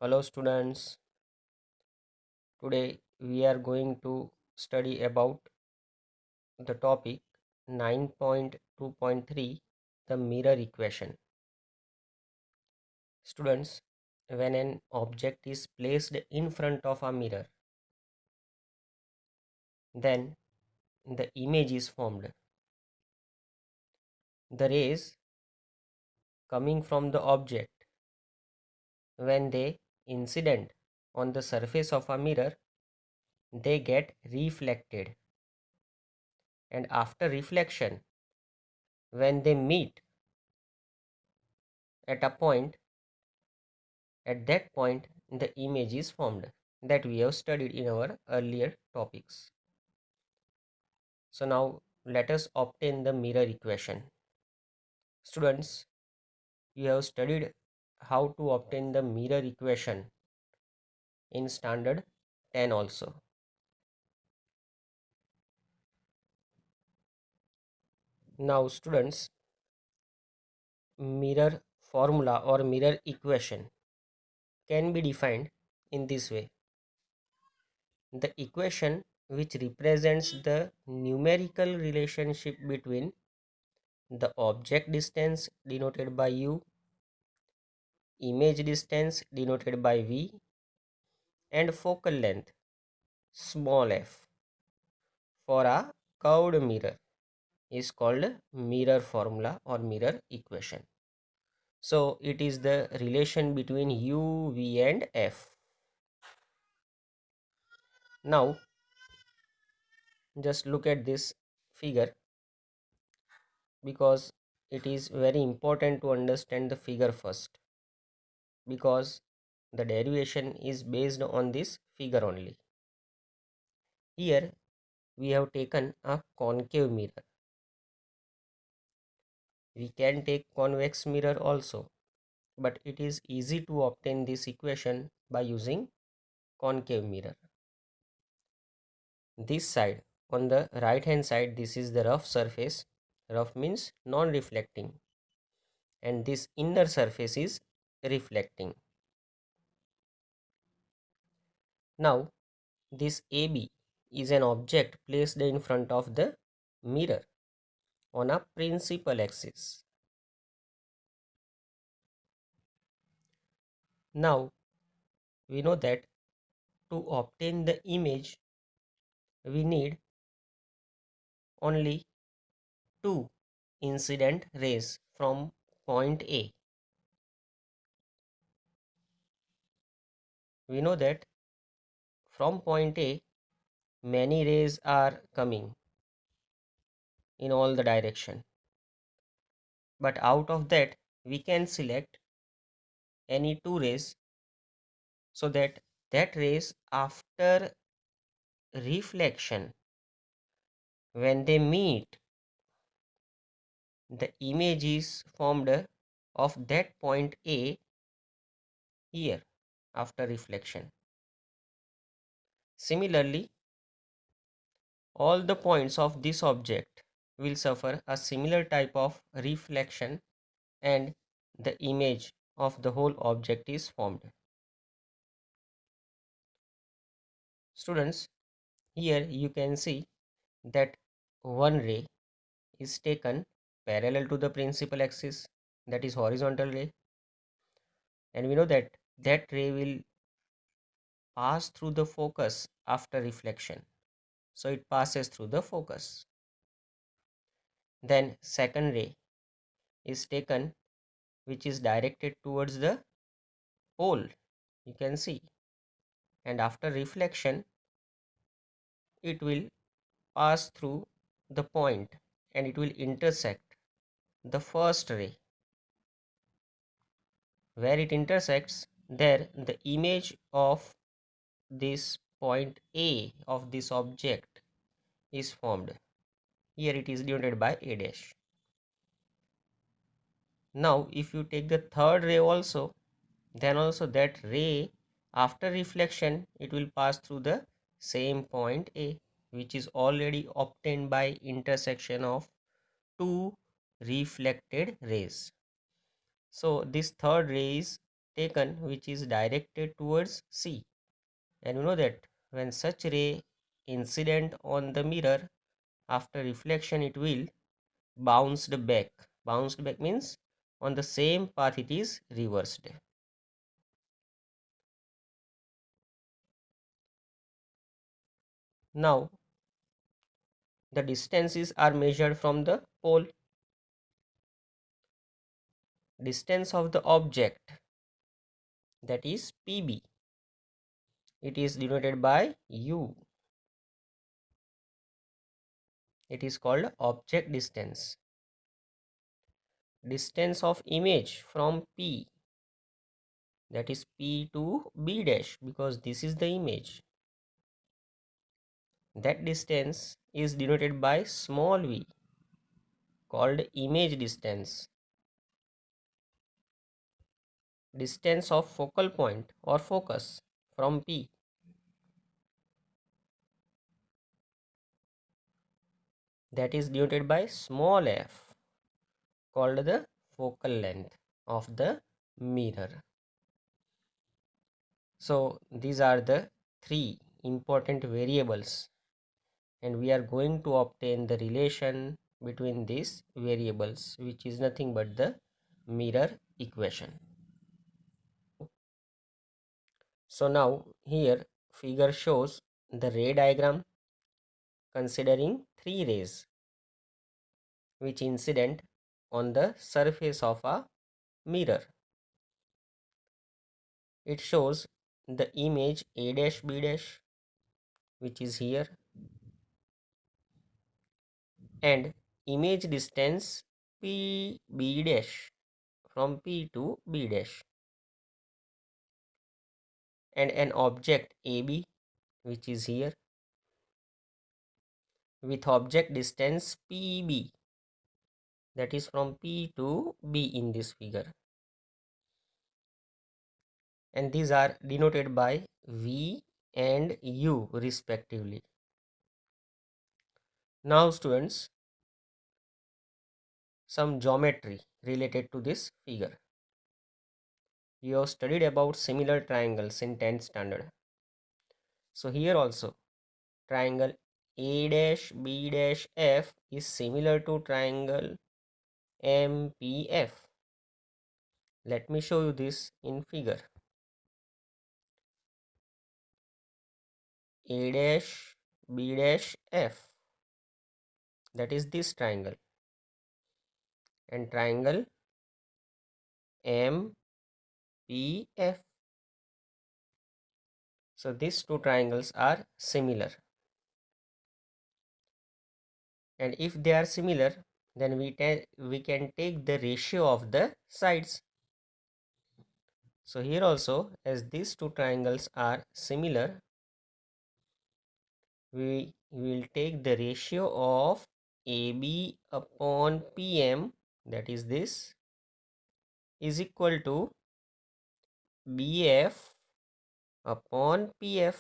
Hello students, today we are going to study about the topic 9.2.3, the mirror equation. Students, when an object is placed in front of a mirror, then the image is formed. The rays coming from the object, when they incident on the surface of a mirror, they get reflected, and after reflection, when they meet at a point, at that point the image is formed that we have studied in our earlier topics. So now let us obtain the mirror equation. Students, you have studied how to obtain the mirror equation in standard 10 also. Now students, mirror formula or mirror equation can be defined in this way. The equation which represents the numerical relationship between the object distance denoted by u, image distance denoted by v, and focal length small f for a curved mirror is called mirror formula or mirror equation. So it is the relation between u, v and f. Now just look at this figure, because it is very important to understand the figure first, because the derivation is based on this figure only. Here we have taken a concave mirror. We can take convex mirror also, but it is easy to obtain this equation by using concave mirror. This side, on the right hand side, this is the rough surface. Rough means non-reflecting, and this inner surface is reflecting. Now this AB is an object placed in front of the mirror on a principal axis. Now we know that to obtain the image we need only two incident rays from point A. We know that from point A many rays are coming in all the direction, but out of that we can select any two rays, so that rays after reflection, when they meet, the image is formed of that point A here after reflection. Similarly, all the points of this object will suffer a similar type of reflection, and the image of the whole object is formed. Students, here you can see that one ray is taken parallel to the principal axis, that is horizontal ray, and we know that ray will pass through the focus after reflection, so it passes through the focus. Then second ray is taken, which is directed towards the pole, you can see, and after reflection it will pass through the point and it will intersect the first ray. Where it intersects, there the image of this point A of this object is formed. Here it is denoted by A dash. Now if you take the third ray also, then also that ray after reflection it will pass through the same point A, which is already obtained by intersection of two reflected rays. So this third ray is taken which is directed towards C, and you know that when such ray incident on the mirror, after reflection it will bounced back. Bounced back means on the same path it is reversed. Now the distances are measured from the pole. Distance of the object, that is PB, it is denoted by U. It is called object distance. Distance of image from P, that is P to B dash, because this is the image. That distance is denoted by small v, called image distance. Distance of focal point or focus from P, that is denoted by small f, called the focal length of the mirror. So these are the three important variables, and we are going to obtain the relation between these variables, which is nothing but the mirror equation. So now here figure shows the ray diagram considering three rays which incident on the surface of a mirror. It shows the image A dash B dash, which is here, and image distance PB dash from P to B dash, and an object AB, which is here, with object distance PB, that is from P to B in this figure, and these are denoted by V and U respectively. Now students, some geometry related to this figure. You have studied about similar triangles in 10th standard. So here also triangle A dash B dash F is similar to triangle MPF. Let me show you this in figure. A dash B dash F, that is this triangle, and triangle MPF. So these two triangles are similar, and if they are similar, then we can take the ratio of the sides. So here also, as these two triangles are similar, we will take the ratio of AB upon PM, that is this, is equal to BF upon PF,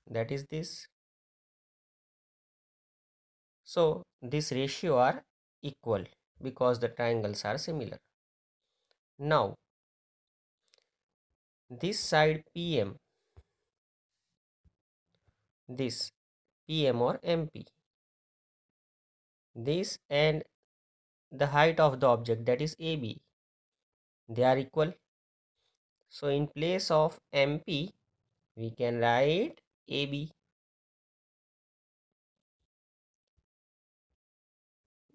that is this. So this ratio are equal because the triangles are similar. Now this side PM, this PM or MP, this and the height of the object, that is AB, they are equal. So in place of MP, we can write AB.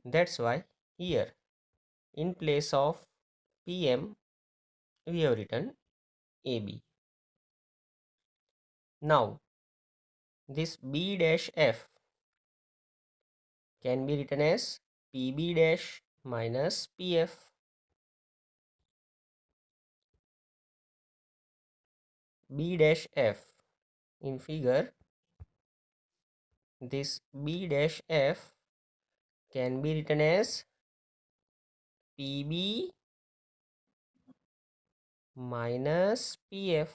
That's why here in place of PM, we have written AB. Now this B dash F can be written as PB dash minus PF. B dash F in figure, this B dash F can be written as PB minus PF.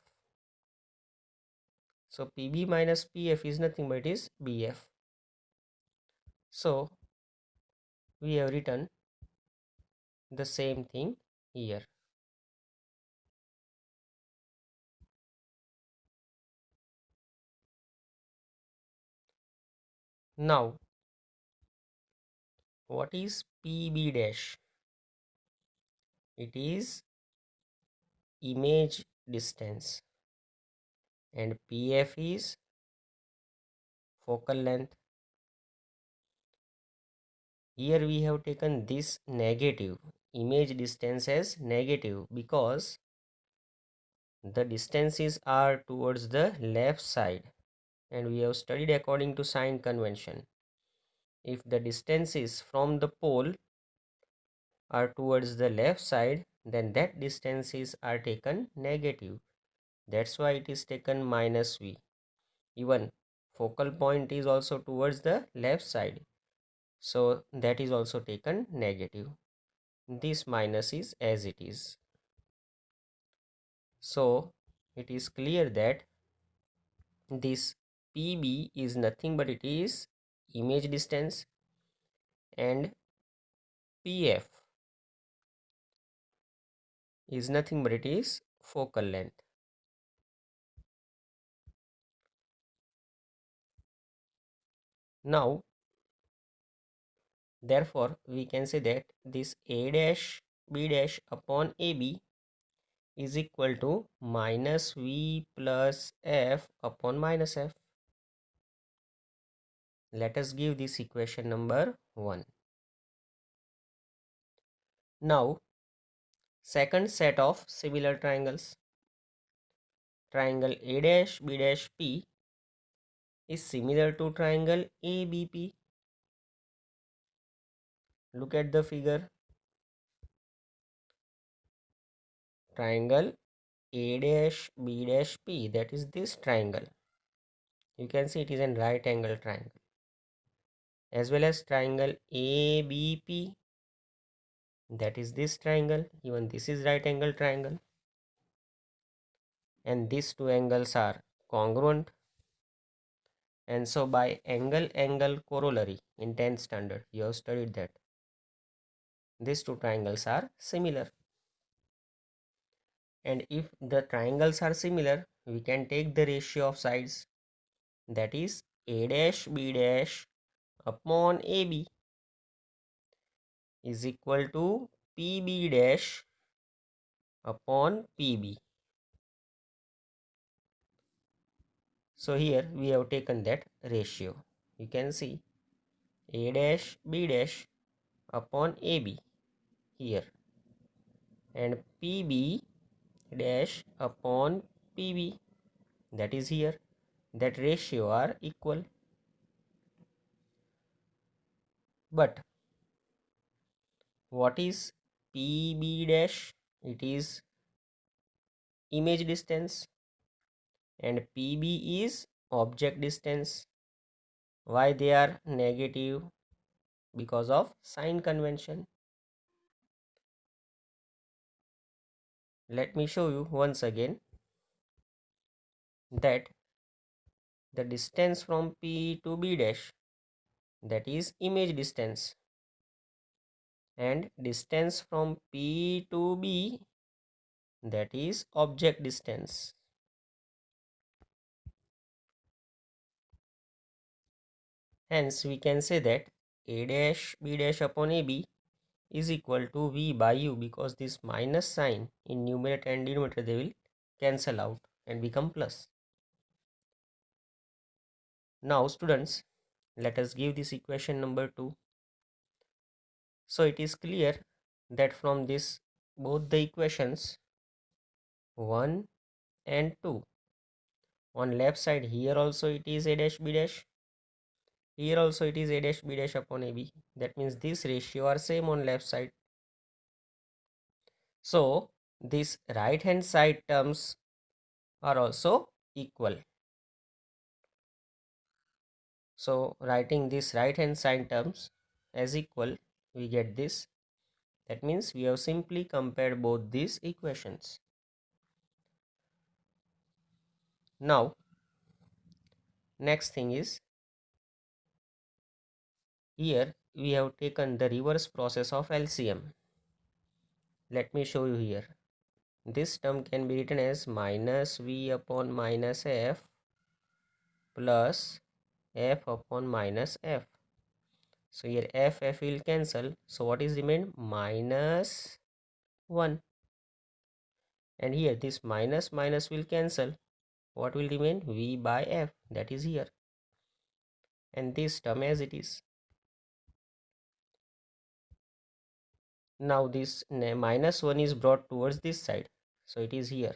So PB minus PF is nothing but it is BF. So we have written the same thing here. Now, what is PB dash? It is image distance, and PF is focal length. Here we have taken this negative image distance as negative because the distances are towards the left side, and we have studied according to sign convention. If the distances from the pole are towards the left side, then that distances are taken negative. That's why it is taken minus V. Even focal point is also towards the left side, so that is also taken negative. This minus is as it is. So it is clear that this PB is nothing but it is image distance, and PF is nothing but it is focal length. Now, therefore, we can say that this A dash B dash upon AB is equal to minus V plus F upon minus F. Let us give this equation number 1. Now, second set of similar triangles. Triangle A dash B dash P is similar to triangle ABP. Look at the figure. Triangle A dash B dash P, that is this triangle. You can see it is a right angle triangle. As well as triangle ABP, that is this triangle. Even this is right angle triangle. And these two angles are congruent. And so by angle corollary in 10th standard, you have studied that these two triangles are similar. And if the triangles are similar, we can take the ratio of sides, that is A dash B dash upon AB is equal to PB dash upon PB. So here we have taken that ratio. You can see A dash B dash upon AB here, and PB dash upon PB, that is here. That ratio are equal. But what is PB dash? It is image distance, and PB is object distance. Why they are negative? Because of sign convention. Let me show you once again that the distance from P to B dash, that is image distance, and distance from P to B, that is object distance. Hence we can say that A dash B dash upon AB is equal to V by U, because this minus sign in numerator and denominator, they will cancel out and become plus. Now students, let us give this equation number 2. So it is clear that from this both the equations 1 and 2, on left side here also it is A dash B dash, here also it is A dash B dash upon AB. That means this ratio are same on left side. So this right hand side terms are also equal. So writing this right hand side terms as equal, we get this. That means we have simply compared both these equations. Now next thing is, here we have taken the reverse process of LCM. Let me show you here. This term can be written as minus V upon minus F plus f upon minus f. So here f will cancel. So what is remain? Minus 1. And here this minus minus will cancel. What will remain? V by f, that is here. And this term as it is. Now this minus 1 is brought towards this side. So it is here.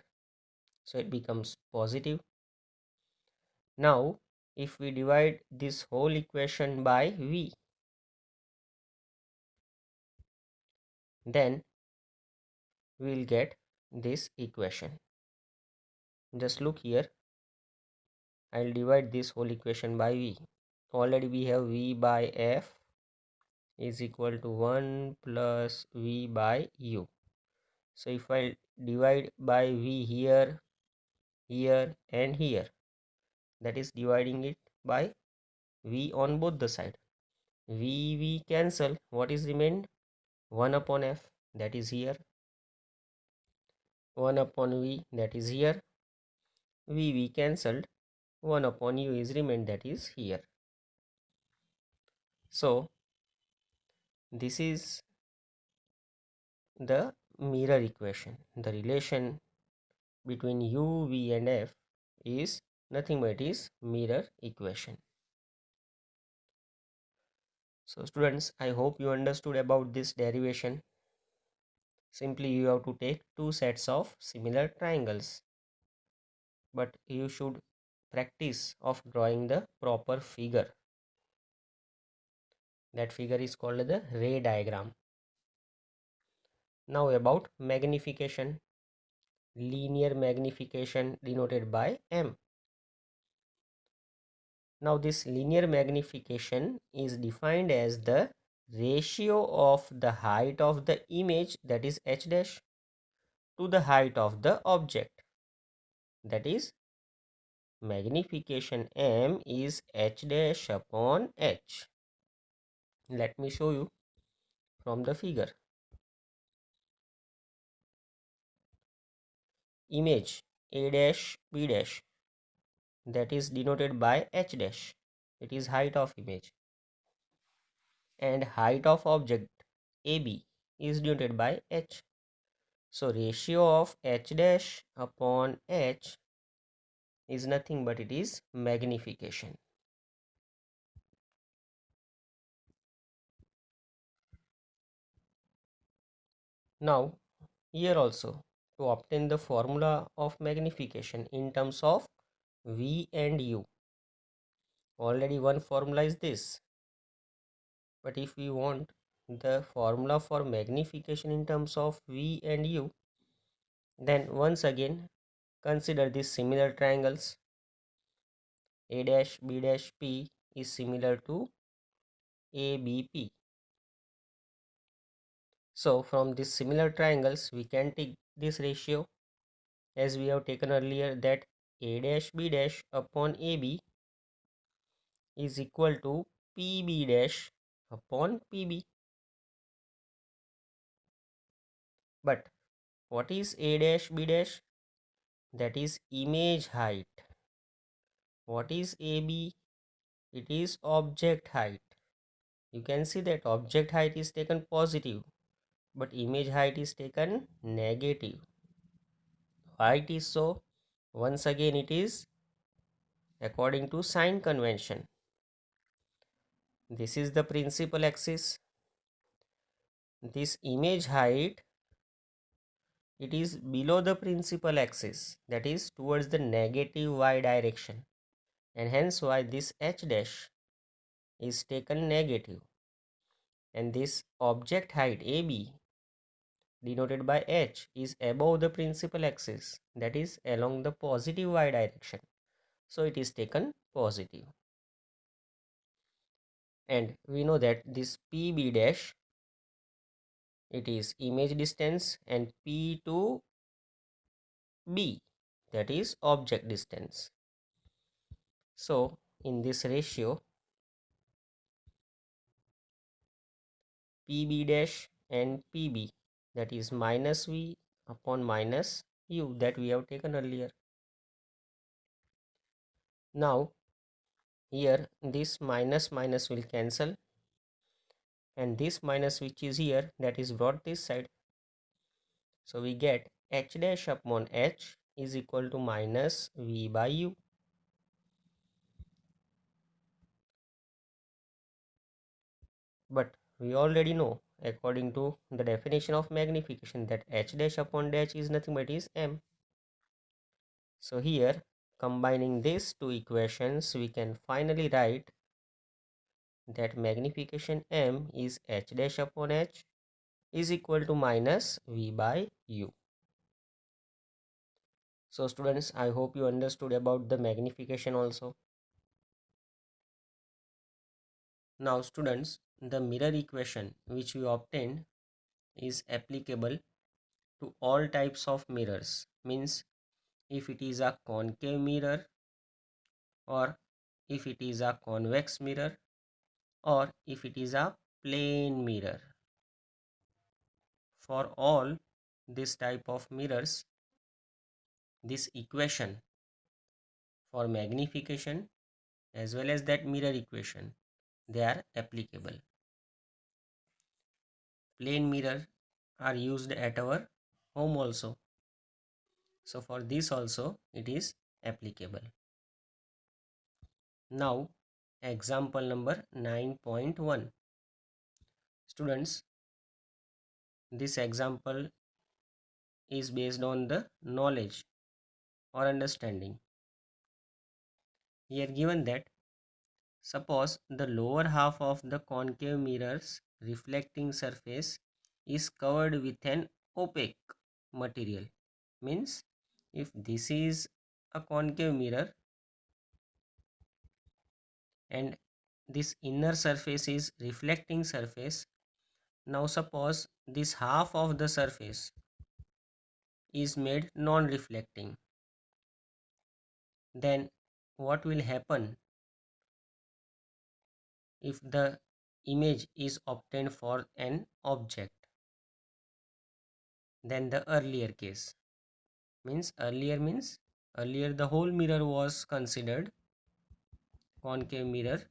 So it becomes positive. Now if we divide this whole equation by v, then we will get this equation. Just look here. I'll divide this whole equation by v. Already we have v by f is equal to 1 plus v by u. So if I divide by v here, here and here, that is dividing it by v on both the side. V cancel. What is remained? 1 upon f, that is here. 1 upon v, that is here. V cancelled. 1 upon u is remained, that is here. So this is the mirror equation. The relation between u, v and f is nothing but it is mirror equation. So students, I hope you understood about this derivation. Simply you have to take two sets of similar triangles, but you should practice of drawing the proper figure. That figure is called the ray diagram. Now about magnification. Linear magnification denoted by m. Now this linear magnification is defined as the ratio of the height of the image, that is h dash, to the height of the object, that is magnification m is h dash upon h. Let me show you from the figure. Image a dash b dash, that is denoted by h dash, it is height of image, and height of object AB is denoted by h. So ratio of h dash upon h is nothing but it is magnification. Now here also, to obtain the formula of magnification in terms of v and u, already one formula is this, but if we want the formula for magnification in terms of v and u, then once again consider these similar triangles. A dash b dash p is similar to ABP. So from these similar triangles we can take this ratio, as we have taken earlier, that A dash b dash upon AB is equal to PB dash upon PB. But what is A dash b dash? That is image height. What is AB? It is object height. You can see that object height is taken positive, but image height is taken negative. Why it is so? Once again it is according to sign convention. This is the principal axis. This image height, it is below the principal axis, that is towards the negative y direction, and hence why this h dash is taken negative, and this object height AB denoted by h is above the principal axis, that is along the positive y direction, so it is taken positive. And we know that this PB dash, it is image distance, and P to B, that is object distance. So in this ratio, PB dash and PB, that is minus V upon minus U, that we have taken earlier. Now Here this minus minus will cancel, and this minus which is here, that is brought this side. So we get h dash upon h is equal to minus v by u. But we already know, according to the definition of magnification, that h dash upon dash is nothing but is m. So here, combining these two equations, we can finally write that magnification m is h dash upon h is equal to minus v by u. So students, I hope you understood about the magnification also. Now students, the mirror equation which we obtained is applicable to all types of mirrors. Means if it is a concave mirror, or if it is a convex mirror, or if it is a plane mirror. For all this type of mirrors, this equation for magnification as well as that mirror equation, they are applicable. Plane mirror are used at our home also. So for this also it is applicable. Now example number 9.1. Students, this example is based on the knowledge or understanding. Here given that suppose the lower half of the concave mirror's reflecting surface is covered with an opaque material. Means if this is a concave mirror and this inner surface is reflecting surface, now suppose this half of the surface is made non-reflecting, then what will happen if the image is obtained for an object than the earlier case? Means earlier the whole mirror was considered concave mirror,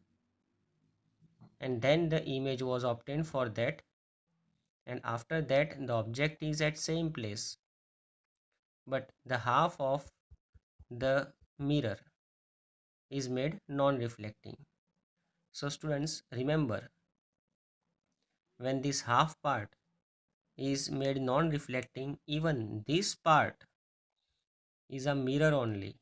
and then the image was obtained for that, and after that the object is at same place, but the half of the mirror is made non-reflecting. So students, remember, when this half part is made non-reflecting, even this part is a mirror only,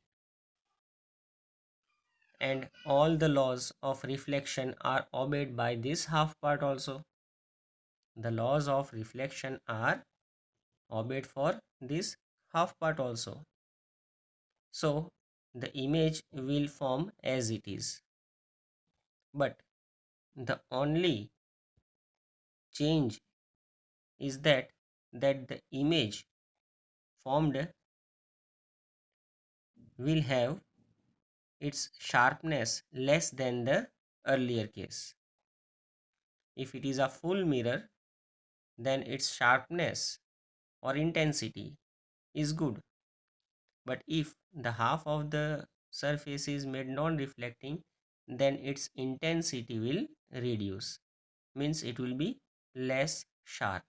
and all the laws of reflection are obeyed by this half part also. The laws of reflection are obeyed for this half part also. So the image will form as it is, but the only change is that the image formed will have its sharpness less than the earlier case. If it is a full mirror, then its sharpness or intensity is good. But if the half of the surface is made non-reflecting, then its intensity will reduce. Means it will be less sharp.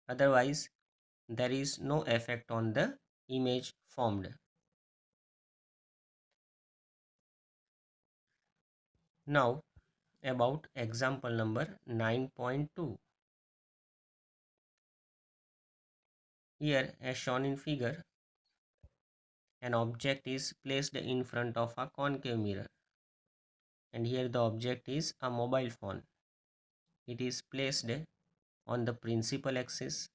Otherwise, there is no effect on the image formed. Now, about example number 9.2. Here, as shown in figure, an object is placed in front of a concave mirror, and here the object is a mobile phone. It is placed on the principal axis.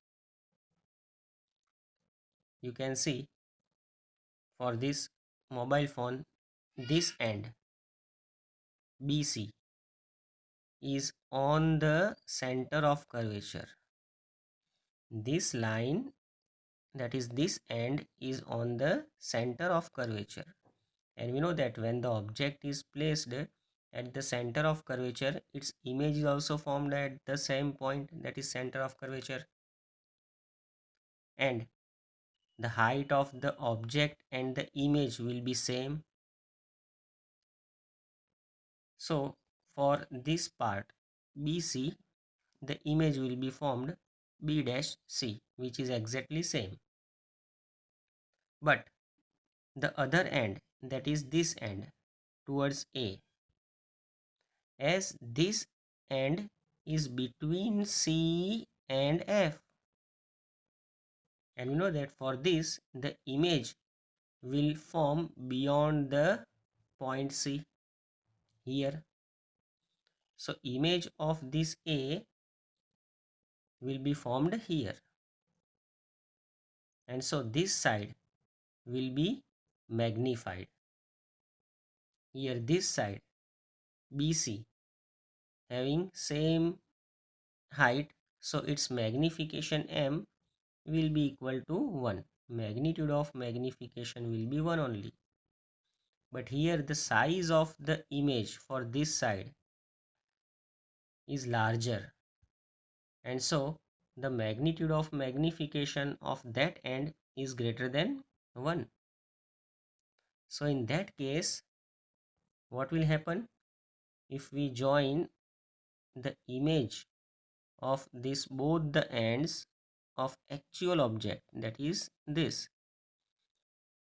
You can see for this mobile phone, this end BC is on the center of curvature. This line, that is this end, is on the center of curvature, and we know that when the object is placed at the center of curvature, its image is also formed at the same point, that is center of curvature, and the height of the object and the image will be same. So for this part BC, the image will be formed B dash C, which is exactly same. But the other end, that is this end towards A, as this end is between C and F, and we know that for this the image will form beyond the point C here. So image of this A will be formed here, and so this side will be magnified. Here this side BC having same height, so its magnification M will be equal to 1. Magnitude of magnification will be 1 only. But here the size of the image for this side is larger, and so the magnitude of magnification of that end is greater than 1. So in that case, what will happen if we join the image of this both the ends of actual object, that is this,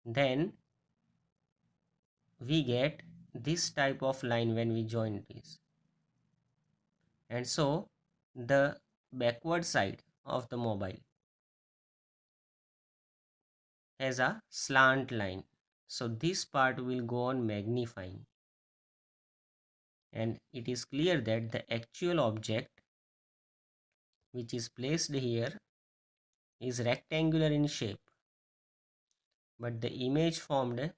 then we get this type of line when we join this, and so the backward side of the mobile has a slant line, so this part will go on magnifying, and it is clear that the actual object which is placed here is rectangular in shape, but the image formed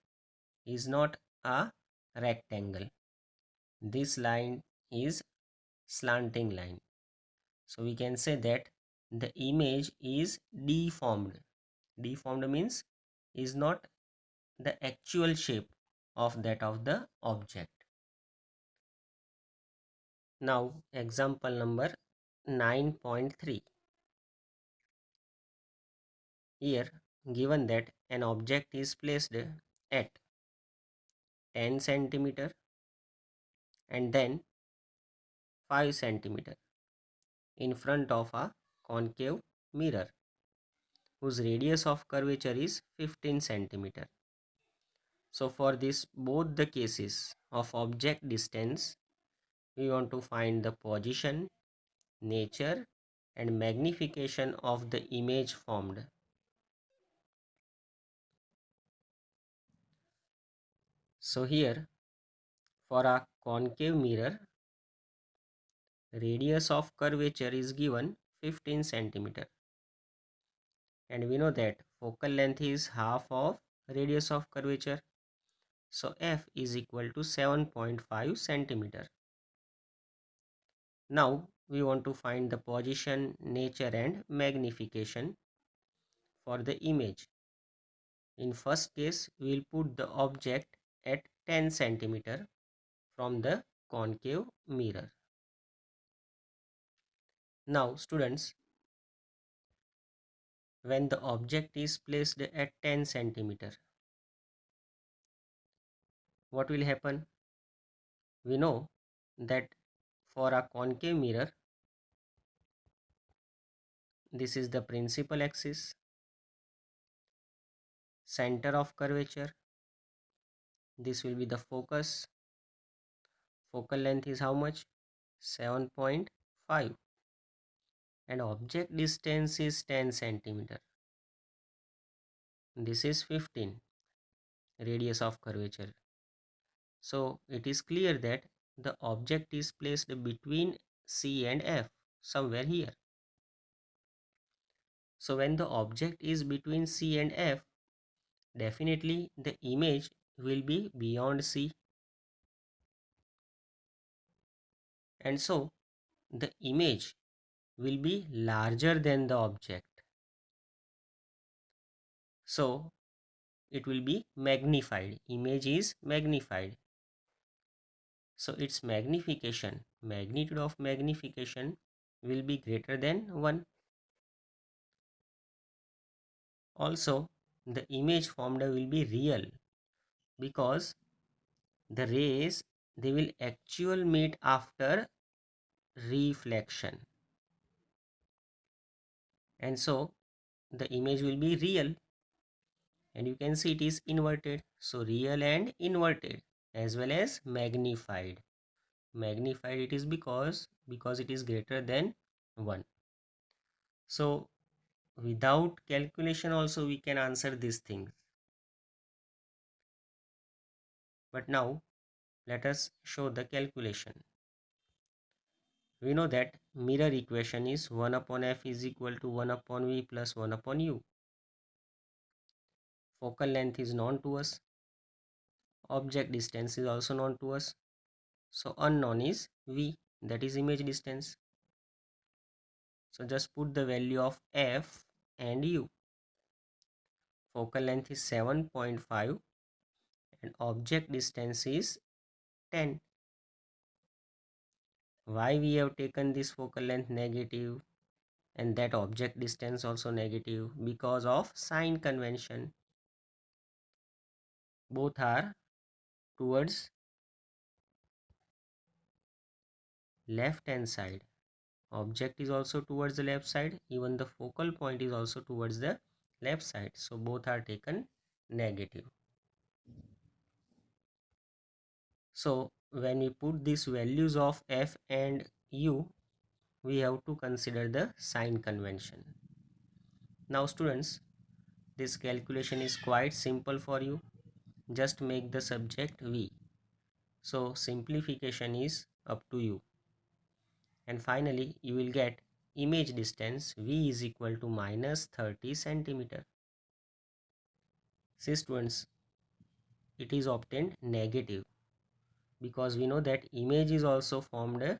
is not a rectangle. This line is slanting line, so we can say that the image is deformed. Deformed means is not the actual shape of that of the object. Now example number 9.3. Here given that an object is placed at 10 centimeter and then 5 centimeter in front of a concave mirror whose radius of curvature is 15 centimeter. So for this both the cases of object distance, we want to find the position, nature and magnification of the image formed. So here for a concave mirror, radius of curvature is given 15 centimeter, and we know that focal length is half of radius of curvature, so f is equal to 7.5 centimeter. Now we want to find the position, nature and magnification for the image. In first case, we will put the object at 10 centimeter from the concave mirror. Now students, when the object is placed at 10 centimeter, what will happen? We know that for a concave mirror, this is the principal axis, center of curvature, this will be the focus. Focal length is how much? 7.5, and object distance is 10 centimeter. This is 15 radius of curvature. So it is clear that the object is placed between C and F, somewhere here. So when the object is between C and F, definitely the image will be beyond C, and so the image will be larger than the object. So it will be magnified. Image is magnified. So its magnification, magnitude of magnification will be greater than 1. Also, the image formed will be real because the rays they will actual meet after reflection, and so the image will be real, and you can see it is inverted. So real and inverted, as well as magnified. Magnified it is because it is greater than 1. So without calculation also we can answer these things. But now let us show the calculation. We know that mirror equation is 1 upon f is equal to 1 upon v plus 1 upon u. Focal length is known to us. Object distance is also known to us. So unknown is v, that is image distance. So just put the value of f and u. Focal length is 7.5 and object distance is 10. Why we have taken this focal length negative and that object distance also negative? Because of sign convention. Both are towards left hand side. Object is also towards the left side, even the focal point is also towards the left side, so both are taken negative. So when we put these values of f and u, we have to consider the sign convention. Now students, this calculation is quite simple for you. Just make the subject v. So simplification is up to you. And finally you will get image distance v is equal to minus 30 centimeter. See students, it is obtained negative because we know that image is also formed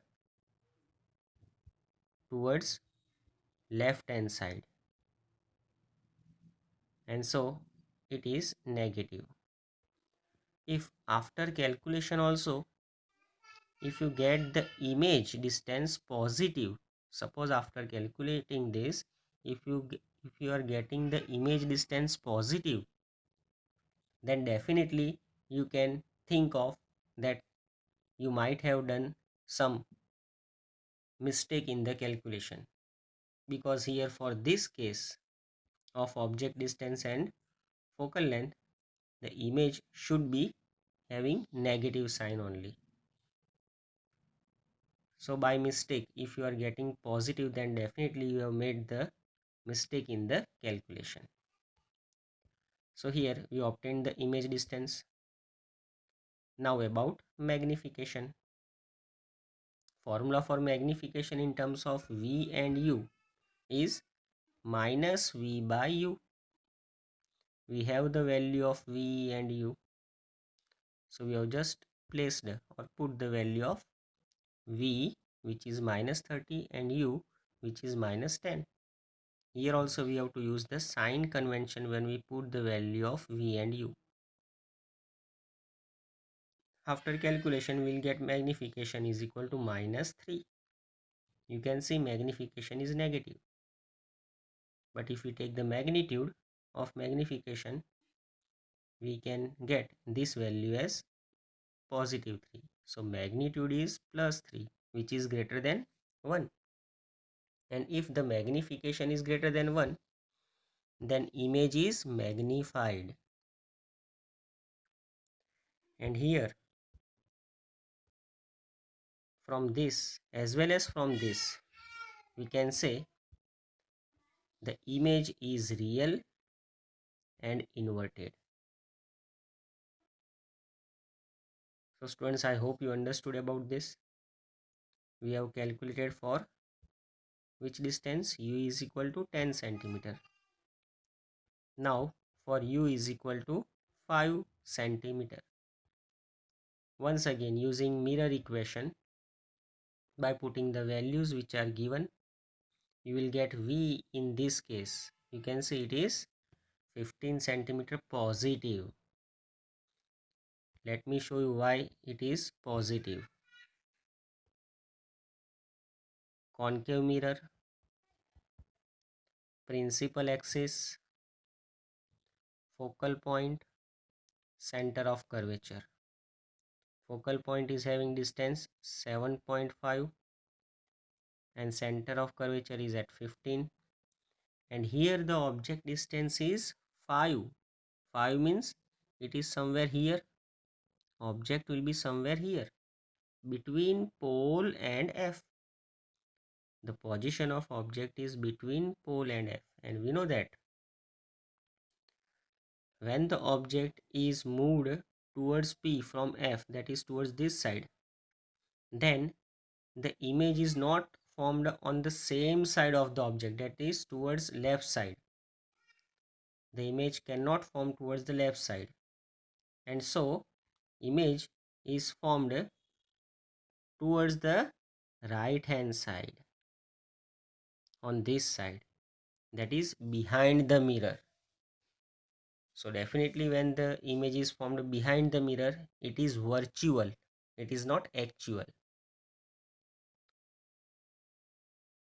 towards left hand side, and so it is negative. If after calculation also, if you get the image distance positive, suppose after calculating this, if you are getting the image distance positive, then definitely you can think of that you might have done some mistake in the calculation, because here for this case of object distance and focal length, the image should be having negative sign only. So by mistake, if you are getting positive, then definitely you have made the mistake in the calculation. So here we obtained the image distance. Now about magnification. Formula for magnification in terms of v and u is minus v by u. We have the value of v and u, so we have just placed or put the value of v, which is minus 30, and u, which is minus 10. Here also we have to use the sign convention when we put the value of v and u. After calculation we will get magnification is equal to minus 3. You can see magnification is negative, but if we take the magnitude of magnification, we can get this value as positive 3. So magnitude is plus 3, which is greater than 1. And if the magnification is greater than 1, then image is magnified. And here from this as well as from this, we can say the image is real and inverted. So students, I hope you understood about this. We have calculated for which distance? U is equal to 10 centimeter. Now for u is equal to 5 centimeter. Once again using mirror equation, by putting the values which are given, you will get v. In this case you can see it is 15 centimeter positive. Let me show you why it is positive. Concave mirror, principal axis, focal point, center of curvature. Focal point is having distance 7.5 and center of curvature is at 15, and here the object distance is 5. 5 means it is somewhere here. Object will be somewhere here between pole and F. The position of object is between pole and F, and we know that when the object is moved towards P from F, that is towards this side, then the image is not formed on the same side of the object, that is towards left side. The image cannot form towards the left side, and so image is formed towards the right hand side, on this side, that is behind the mirror. So definitely when the image is formed behind the mirror, it is virtual, it is not actual.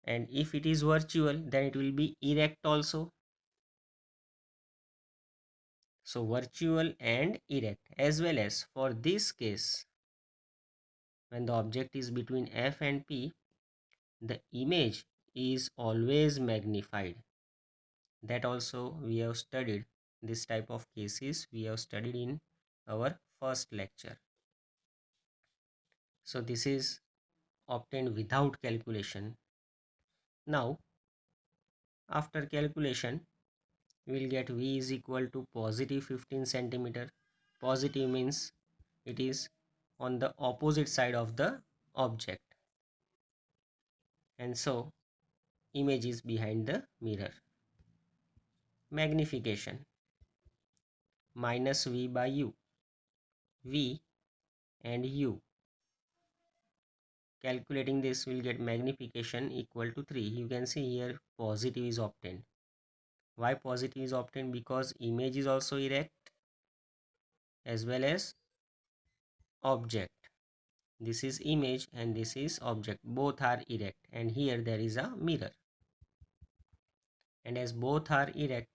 And if it is virtual, then it will be erect also. So virtual and erect, as well as for this case, when the object is between F and P, the image is always magnified. That also we have studied. This type of cases we have studied in our first lecture. So this is obtained without calculation. Now after calculation, we will get V is equal to positive 15 centimeter. Positive means it is on the opposite side of the object, and so image is behind the mirror. Magnification minus V by U. V and U. Calculating this, will get magnification equal to 3. You can see here positive is obtained. Why positive is obtained? Because image is also erect as well as object. This is image and this is object. Both are erect, and here there is a mirror. And as both are erect,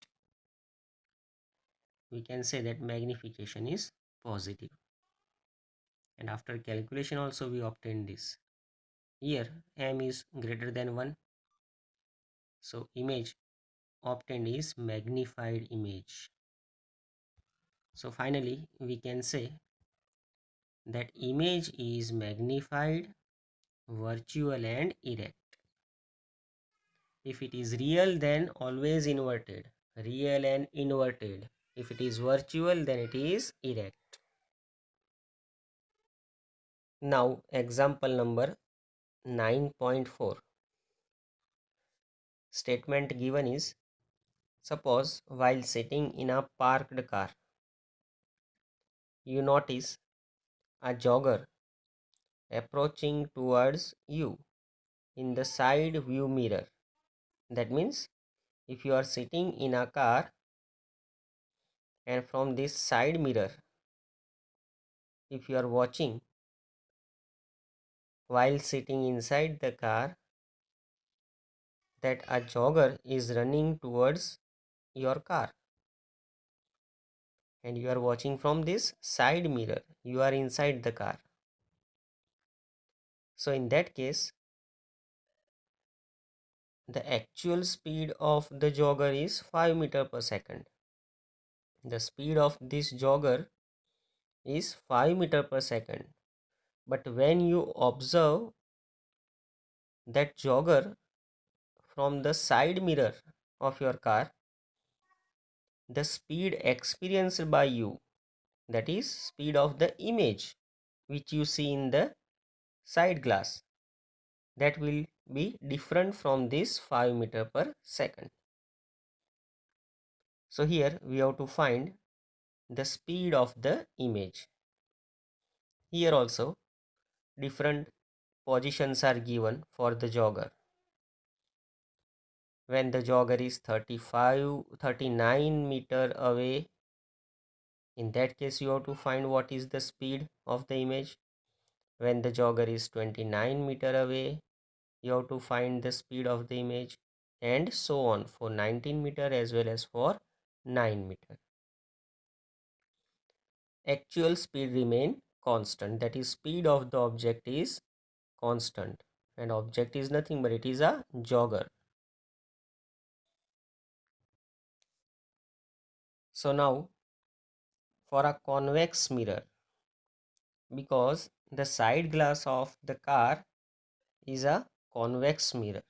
we can say that magnification is positive. And after calculation also we obtain this. Here m is greater than 1. So image obtained is magnified image. So finally we can say that image is magnified, virtual and erect. If it is real, then always inverted. Real and inverted. If it is virtual, then it is erect. Now example number 9.4. Statement given is, suppose while sitting in a parked car, you notice a jogger approaching towards you in the side view mirror. That means if you are sitting in a car and from this side mirror, if you are watching while sitting inside the car, that a jogger is running towards your car and you are watching from this side mirror, you are inside the car. So in that case, the actual speed of the jogger is 5 meter per second. The speed of this jogger is 5 meter per second. But when you observe that jogger from the side mirror of your car, the speed experienced by you, that is speed of the image which you see in the side glass, that will be different from this 5 meter per second. So here we have to find the speed of the image. Here also different positions are given for the jogger. When the jogger is 39 meter away, in that case you have to find what is the speed of the image. When the jogger is 29 meter away, you have to find the speed of the image, and so on for 19 meter as well as for 9 meter. Actual speed remain constant, that is speed of the object is constant, and object is nothing but it is a jogger. So now for a convex mirror, because the side glass of the car is a convex mirror,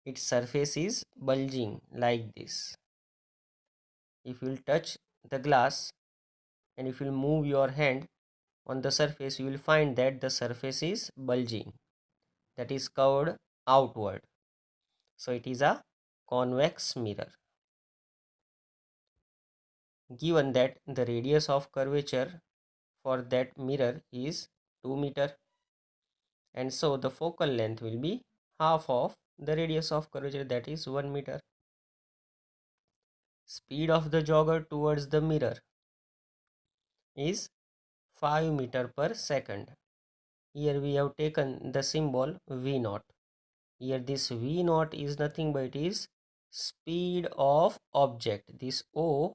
its surface is bulging like this. If you will touch the glass and if you will move your hand on the surface, you will find that the surface is bulging, that is curved outward. So it is a convex mirror. Given that the radius of curvature for that mirror is 2 meter, and so the focal length will be half of the radius of curvature, that is 1 meter. Speed of the jogger towards the mirror is 5 meter per second. Here we have taken the symbol V naught. Here this V naught is nothing but it is speed of object. This O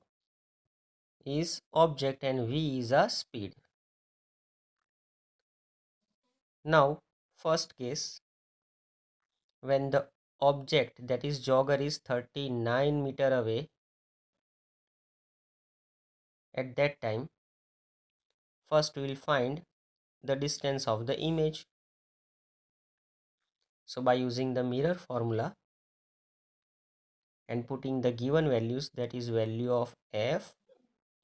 is object and V is a speed. Now first case, when the object, that is jogger, is 39 meter away, at that time first we will find the distance of the image. So by using the mirror formula and putting the given values, that is value of f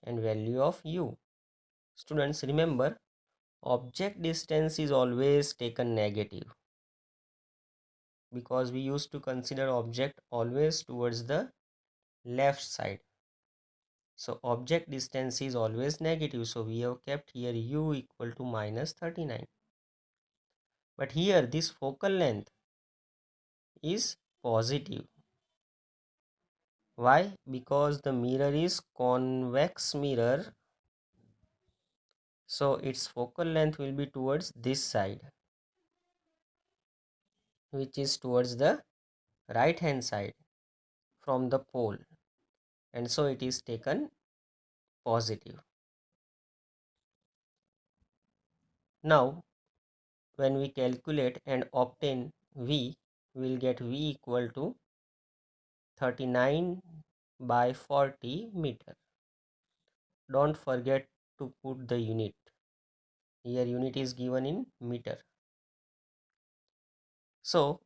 and value of u. Students, remember, object distance is always taken negative, because we used to consider object always towards the left side. So object distance is always negative, so we have kept here u equal to minus 39. But here this focal length is positive. Why? Because the mirror is convex mirror, so its focal length will be towards this side, which is towards the right hand side from the pole, and so it is taken positive. Now when we calculate and obtain V, we will get V equal to 39 by 40 meter. Don't forget to put the unit. Here unit is given in meter. So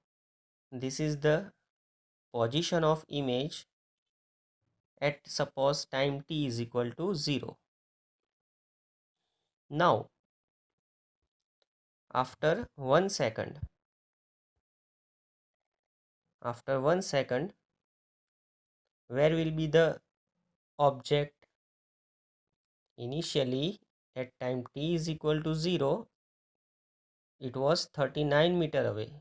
this is the position of image at, suppose, time t is equal to 0. Now after 1 second, where will be the object? Initially at time t is equal to 0, it was 39 meter away,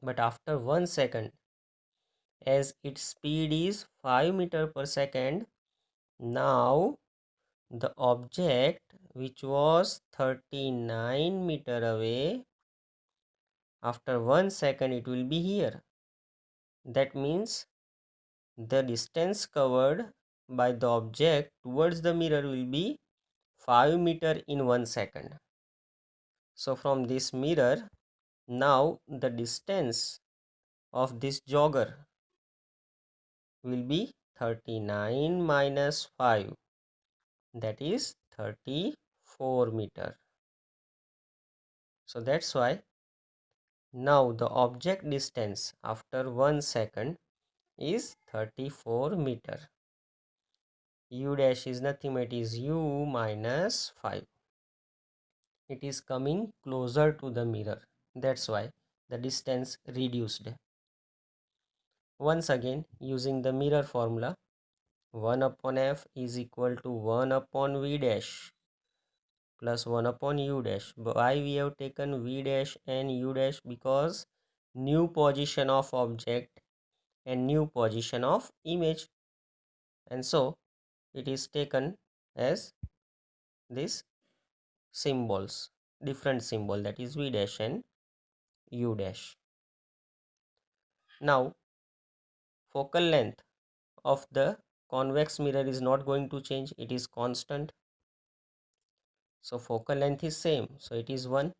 but after 1 second, as its speed is 5 meter per second, now the object which was 39 meter away, after 1 second it will be here. That means the distance covered by the object towards the mirror will be 5 meter in 1 second. So from this mirror, now the distance of this jogger will be 39 minus 5, that is 34 meter. So that's why now the object distance after 1 second is 34 meter. U dash is nothing but it is u minus 5. It is coming closer to the mirror, that's why the distance reduced. Once again, using the mirror formula, 1 upon f is equal to 1 upon v dash plus 1 upon u dash. Why we have taken v dash and u dash? Because new position of object and new position of image, and so it is taken as this symbols, different symbol, that is v dash and u dash. Now focal length of the convex mirror is not going to change, it is constant. So focal length is same, so it is 1.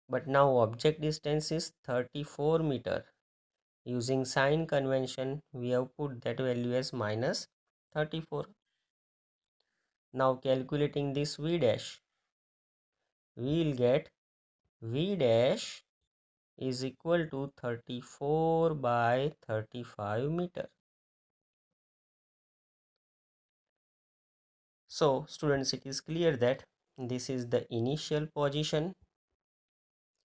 But now object distance is 34 meter. Using sign convention, we have put that value as minus 34. Now calculating this V dash, we will get V dash is equal to 34 by 35 meter. So students, it is clear that this is the initial position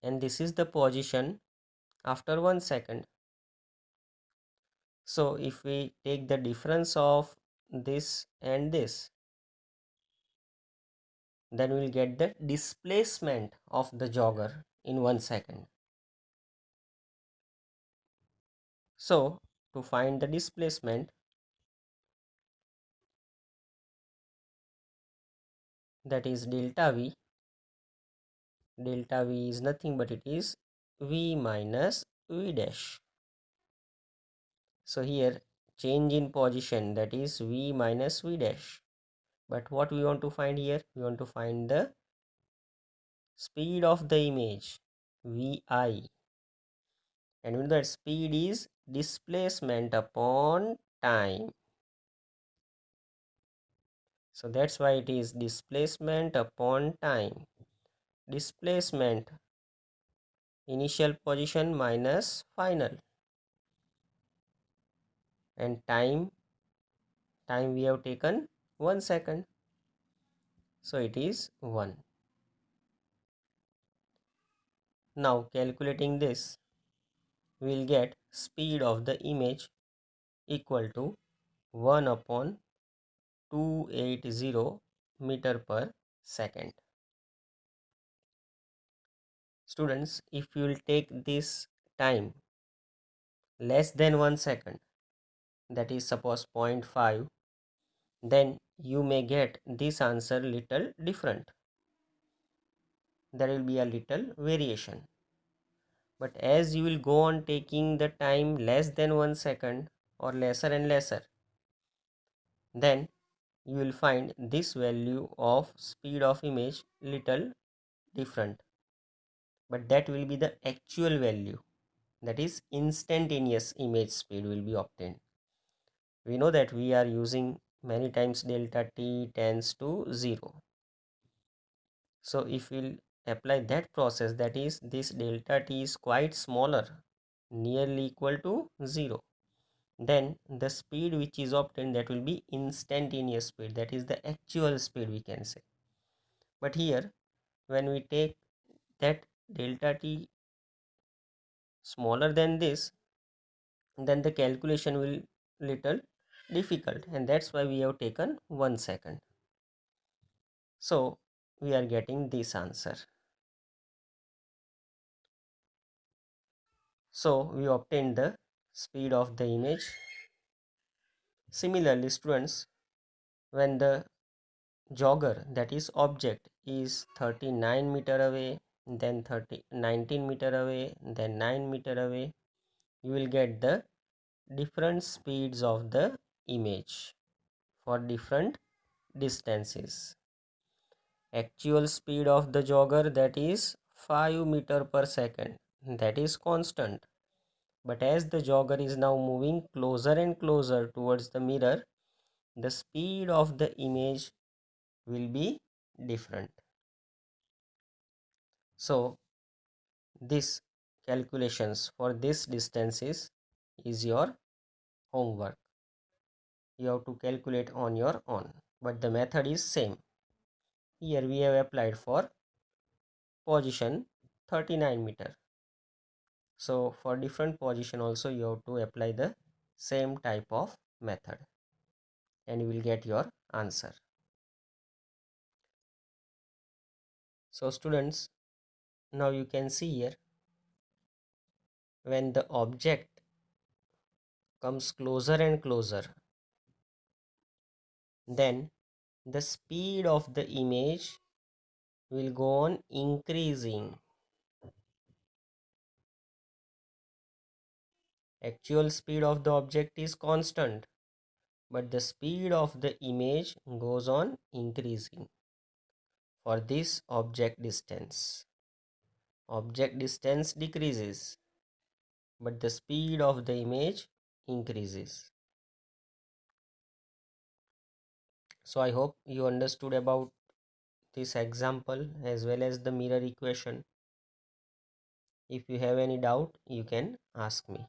and this is the position after 1 second. So if we take the difference of this and this, then we will get the displacement of the jogger in 1 second. So to find the displacement, that is delta V. Delta V is nothing but it is V minus V dash. So here change in position, that is V minus V dash. But what we want to find here? We want to find the speed of the image, Vi. And we know that speed is displacement upon time. So that's why it is displacement upon time. Displacement, initial position minus final. And time we have taken 1 second. So it is 1. Now calculating this, we will get speed of the image equal to 1 upon 280 meter per second. Students, if you will take this time less than 1 second, that is suppose 0.5, then you may get this answer little different. There will be a little variation. But as you will go on taking the time less than 1 second or lesser and lesser, then you will find this value of speed of image little different. But that will be the actual value, that is instantaneous image speed will be obtained. We know that we are using many times delta t tends to 0. So if we'll apply that process, that is this delta t is quite smaller, nearly equal to 0, then the speed which is obtained, that will be instantaneous speed, that is the actual speed we can say. But here when we take that delta t smaller than this, then the calculation will little difficult, and that's why we have taken 1 second. So we are getting this answer. So we obtained the speed of the image. Similarly students, when the jogger, that is object, is 39 meter away, then 19 meter away, then 9 meter away, you will get the different speeds of the image for different distances. Actual speed of the jogger, that is 5 meter per second, that is constant. But as the jogger is now moving closer and closer towards the mirror, the speed of the image will be different. So this calculations for this distances is your homework. You have to calculate on your own, but the method is same. Here we have applied for position 39 meter. So for different position also you have to apply the same type of method and you will get your answer. So students, now you can see here, when the object comes closer and closer, then the speed of the image will go on increasing. Actual speed of the object is constant, but the speed of the image goes on increasing. for this object distance decreases, but the speed of the image increases. So I hope you understood about this example as well as the mirror equation. If you have any doubt, you can ask me.